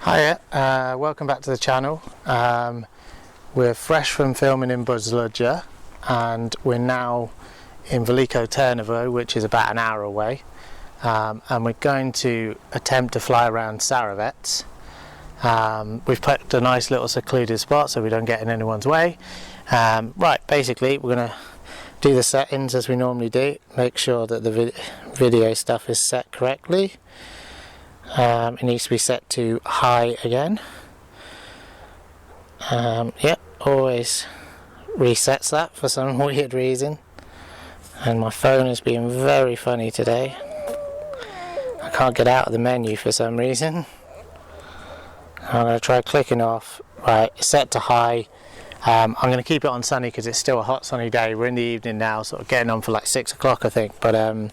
Hiya, welcome back to the channel. We're fresh from filming in Buzludzha and we're now in Veliko Tarnovo, which is about an hour away, and we're going to attempt to fly around Tsarevets. We've picked a nice little secluded spot so we don't get in anyone's way. Right, basically we're going to do the settings as we normally do, make sure that the video stuff is set correctly. It needs to be set to high again. Yep, always resets that for some weird reason. And my phone is being very funny today. I can't get out of the menu for some reason. I'm going to try clicking off. Right, it's set to high. I'm going to keep it on sunny because it's still a hot sunny day. We're in the evening now, sort of getting on for like 6 o'clock I think, but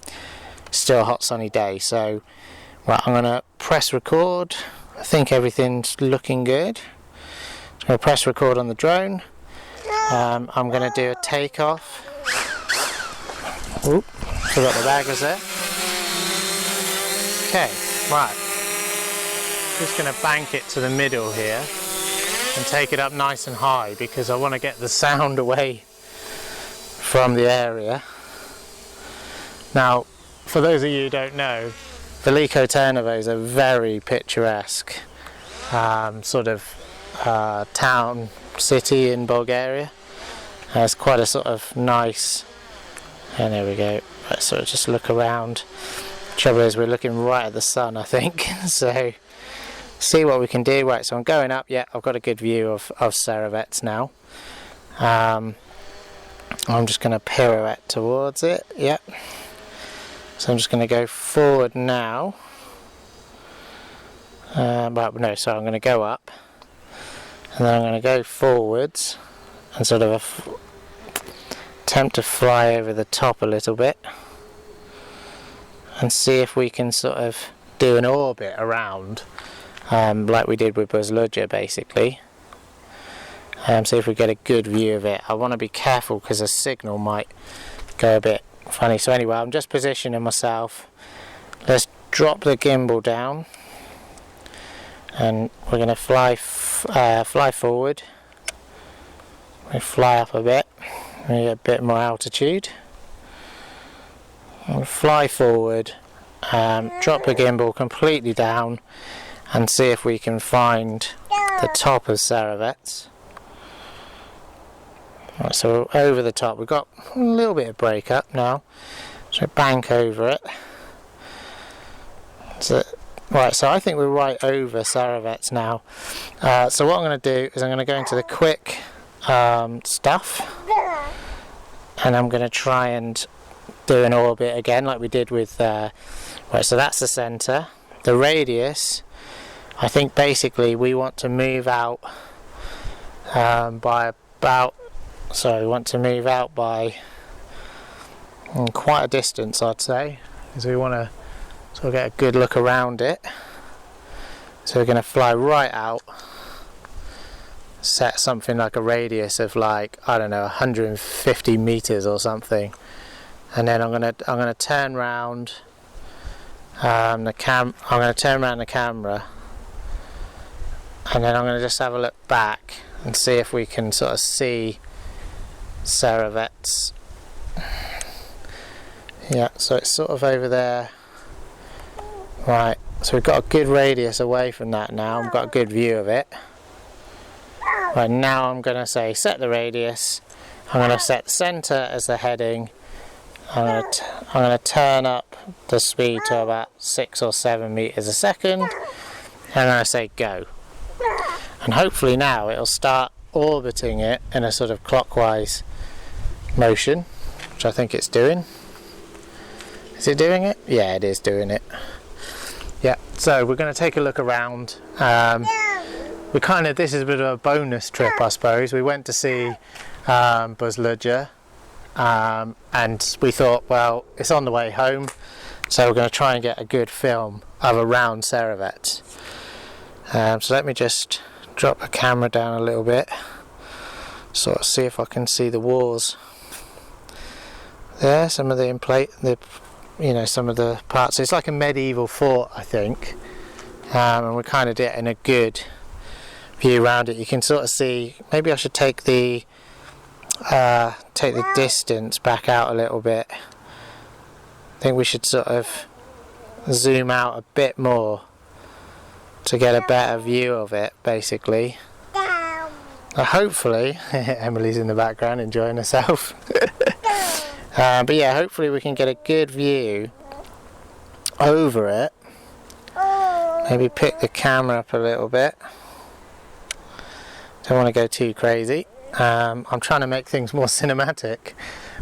still a hot sunny day. So right, I'm going to press record. I think everything's looking good. I'm going to press record on the drone. I'm going to do a takeoff. Oop, forgot the bag was there. Okay, right. Just going to bank it to the middle here and take it up nice and high because I want to get the sound away from the area. Now, for those of you who don't know, Veliko Tarnovo is a very picturesque sort of town, city in Bulgaria. It's quite a sort of nice, and there we go, let's sort of just look around. Trouble is we're looking right at the sun I think, so see what we can do. Right, so I'm going up. Yeah, I've got a good view of Tsarevets now. I'm just going to pirouette towards it. Yep. So I'm just going to go forward now. Well, no, so I'm going to go up, and then I'm going to go forwards and sort of attempt to fly over the top a little bit and see if we can sort of do an orbit around, like we did with Buzludzha basically. See if we get a good view of it. I want to be careful because the signal might go a bit funny. So anyway, I'm just positioning myself. Let's drop the gimbal down and we're going to fly forward. We fly up a bit, we get a bit more altitude. We'll fly forward, drop the gimbal completely down and see if we can find the top of Tsarevets. Right, so we're over the top. We've got a little bit of break up now, so bank over it. So, right, so I think we're right over Tsarevets now. So what I'm going to do is I'm going to go into the quick stuff, and I'm going to try and do an orbit again like we did with right, so that's the center. The radius, I think basically we want to move out by about, so we want to move out by quite a distance I'd say, because we want to sort of get a good look around it. So we're going to fly right out, set something like a radius of like, I don't know, 150 meters or something, and then I'm going to turn round I'm going to turn around the camera, and then I'm going to just have a look back and see if we can sort of see Tsarevets. Yeah, so it's sort of over there. Right, so we've got a good radius away from that now. I've got a good view of it. Right, now I'm going to say set the radius. I'm going to set the center as the heading. I'm going to turn up the speed to about 6 or 7 meters a second. And I'm going to say go. And hopefully now it'll start orbiting it in a sort of clockwise motion, which I think it's doing. Is it doing it? Yeah, it is doing it. Yeah, so we're going to take a look around. This is a bit of a bonus trip I suppose. We went to see Buzludzha, and we thought, well, it's on the way home, so we're going to try and get a good film of around Tsarevets. So let me just drop the camera down a little bit, sort of see if I can see the walls there, some of the some of the parts. It's like a medieval fort I think, and we're kind of getting a good view around it. You can sort of see, maybe I should take the distance back out a little bit. I think we should sort of zoom out a bit more to get a better view of it, basically. Hopefully, Emily's in the background enjoying herself. But yeah, hopefully we can get a good view over it. Maybe pick the camera up a little bit. Don't want to go too crazy. I'm trying to make things more cinematic.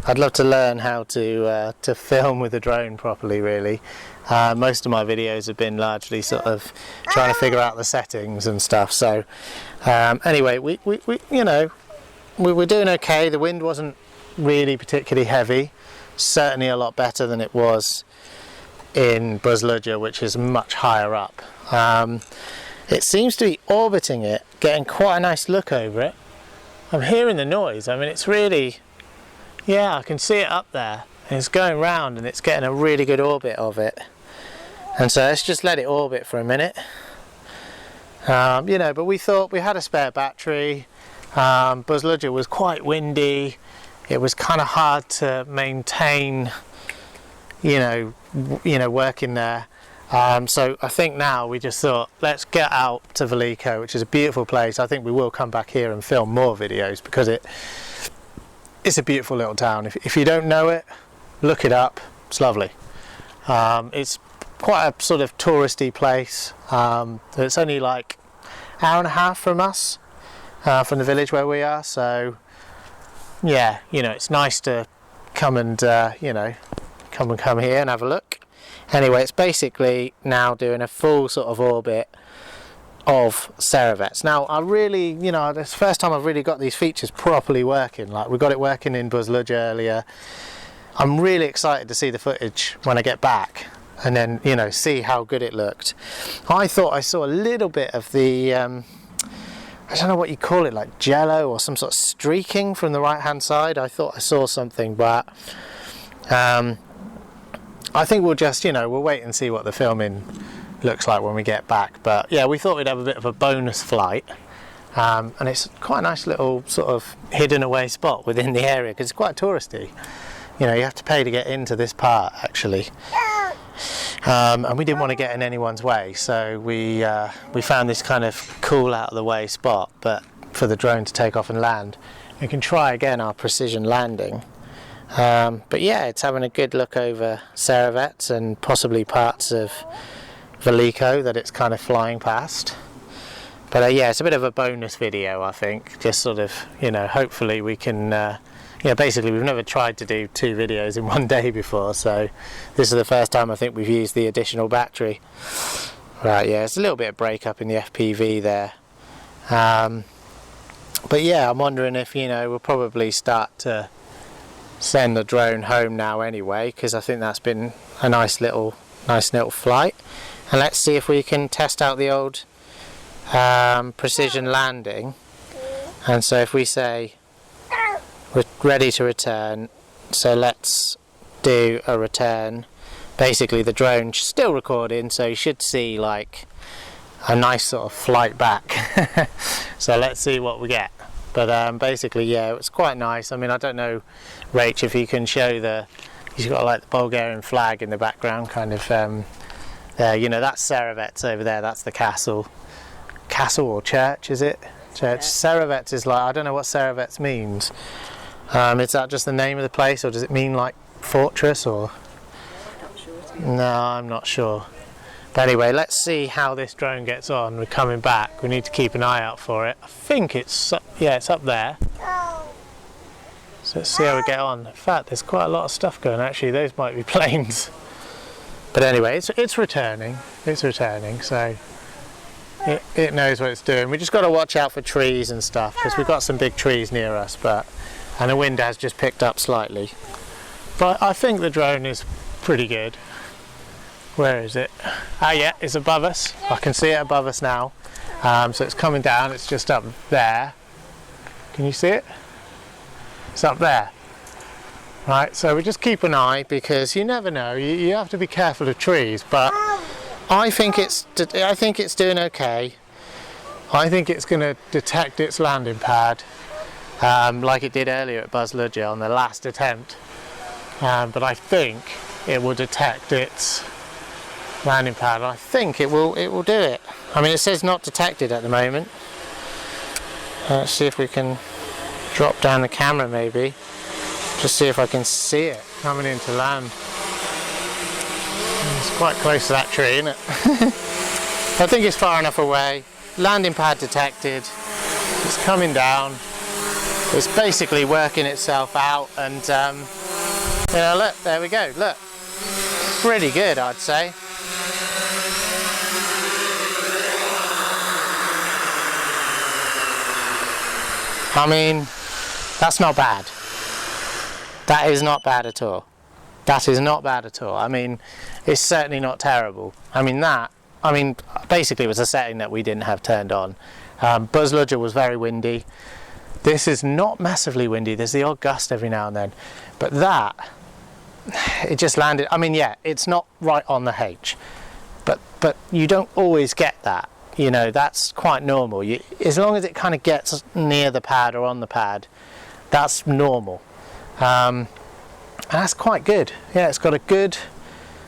I'd love to learn how to film with a drone properly, really. Most of my videos have been largely sort of trying to figure out the settings and stuff. So anyway, we you know, we were doing okay. The wind wasn't really particularly heavy. Certainly a lot better than it was in Buzludzha, which is much higher up. It seems to be orbiting it, getting quite a nice look over it. I'm hearing the noise. I mean, it's really, yeah, I can see it up there. And it's going round and it's getting a really good orbit of it. And so let's just let it orbit for a minute. You know, but we thought we had a spare battery. Buzludzha was quite windy. It was kind of hard to maintain, you know, working there. So I think now we just thought, let's get out to Veliko, which is a beautiful place. I think we will come back here and film more videos because it's a beautiful little town. If you don't know it, look it up. It's lovely. It's quite a sort of touristy place. It's only like an hour and a half from us, from the village where we are. So yeah, you know, it's nice to come and you know, come here and have a look. Anyway, it's basically now doing a full sort of orbit of Tsarevets. Now, I really, you know, it's the first time I've really got these features properly working. Like, we got it working in Buzludzha earlier. I'm really excited to see the footage when I get back and then, you know, see how good it looked. I thought I saw a little bit of the, I don't know what you call it, like jello or some sort of streaking from the right-hand side. I thought I saw something, but I think we'll just, you know, we'll wait and see what the filming looks like when we get back. But yeah, we thought we'd have a bit of a bonus flight, and it's quite a nice little sort of hidden away spot within the area because it's quite touristy. You know, you have to pay to get into this part actually, and we didn't want to get in anyone's way, so we found this kind of cool out of the way spot, but for the drone to take off and land. We can try again our precision landing. But yeah, it's having a good look over Tsarevets and possibly parts of Veliko that it's kind of flying past. But yeah, it's a bit of a bonus video, I think. Just sort of, you know, hopefully we can, you know, basically we've never tried to do 2 videos in one day before, so this is the first time I think we've used the additional battery. Right, yeah, it's a little bit of breakup in the FPV there. But yeah, I'm wondering if, you know, we'll probably start to send the drone home now anyway, because I think that's been a nice little flight. And let's see if we can test out the old precision landing. And so if we say we're ready to return, so let's do a return. Basically the drone's still recording, so you should see like a nice sort of flight back. So let's see what we get. But basically, yeah, it was quite nice. I mean, I don't know, Rach, if you can show you've got like the Bulgarian flag in the background, kind of there. You know, that's Tsarevets over there. That's the castle or church, is it? Church. Tsarevets is like, I don't know what Tsarevets means. Is that just the name of the place, or does it mean like fortress, or? No, I'm not sure. But anyway, let's see how this drone gets on. We're coming back. We need to keep an eye out for it. I think it's, yeah, it's up there. So let's see how we get on. In fact, there's quite a lot of stuff going. Actually, those might be planes. But anyway, it's returning. It's returning, so it knows what it's doing. We just got to watch out for trees and stuff because we've got some big trees near us, and the wind has just picked up slightly. But I think the drone is pretty good. Where is it? Ah, yeah, it's above us. I can see it above us now. So it's coming down. It's just up there. Can you see it? It's up there. Right, so we just keep an eye because you never know. You have to be careful of trees, but I think it's doing okay. I think it's going to detect its landing pad like it did earlier at Buzludzha on the last attempt, but I think it will detect its landing pad. I think it will do it. I mean, it says not detected at the moment. Let's see if we can drop down the camera maybe, just see if I can see it coming into land. It's quite close to that tree, isn't it? I think it's far enough away. Landing pad detected. It's coming down. It's basically working itself out, and you know, look, there we go. Look, pretty good, I'd say. I mean, that's not bad. That is not bad at all. That is not bad at all. I mean, it's certainly not terrible. I mean, basically it was a setting that we didn't have turned on. Buzludzha was very windy. This is not massively windy. There's the odd gust every now and then. But that, it just landed. I mean, yeah, it's not right on the H. But you don't always get that. You know, that's quite normal. As long as it kind of gets near the pad or on the pad, that's normal. And that's quite good. Yeah, it's got a good,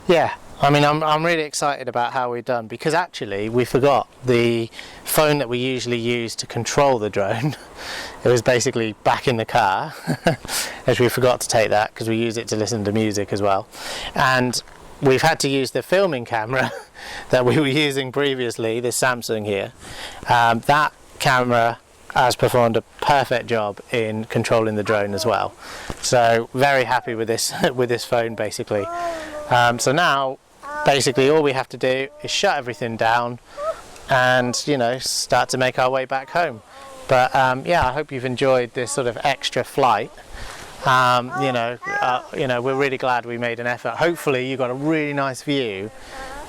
yeah. I mean, I'm really excited about how we've done, because actually we forgot the phone that we usually use to control the drone. It was basically back in the car, as we forgot to take that because we use it to listen to music as well. And we've had to use the filming camera that we were using previously, this Samsung here. That camera has performed a perfect job in controlling the drone as well. So very happy with this with this phone basically. So now basically all we have to do is shut everything down and, you know, start to make our way back home. But yeah, I hope you've enjoyed this sort of extra flight. You know, we're really glad we made an effort. Hopefully you got a really nice view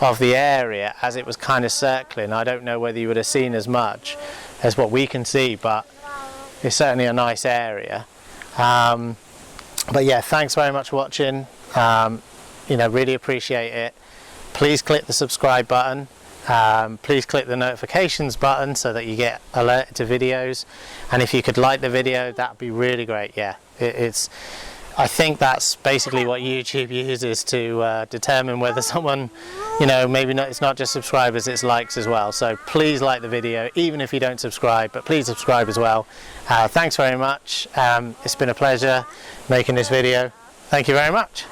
of the area as it was kind of circling. I don't know whether you would have seen as much as what we can see, but it's certainly a nice area. But yeah, thanks very much for watching. You know, really appreciate it. Please click the subscribe button. Please click the notifications button so that you get alerted to videos, and if you could like the video, that'd be really great. Yeah, I think that's basically what YouTube uses to determine whether someone, you know, maybe not, it's not just subscribers, it's likes as well. So please like the video, even if you don't subscribe, but please subscribe as well. Thanks very much. It's been a pleasure making this video. Thank you very much.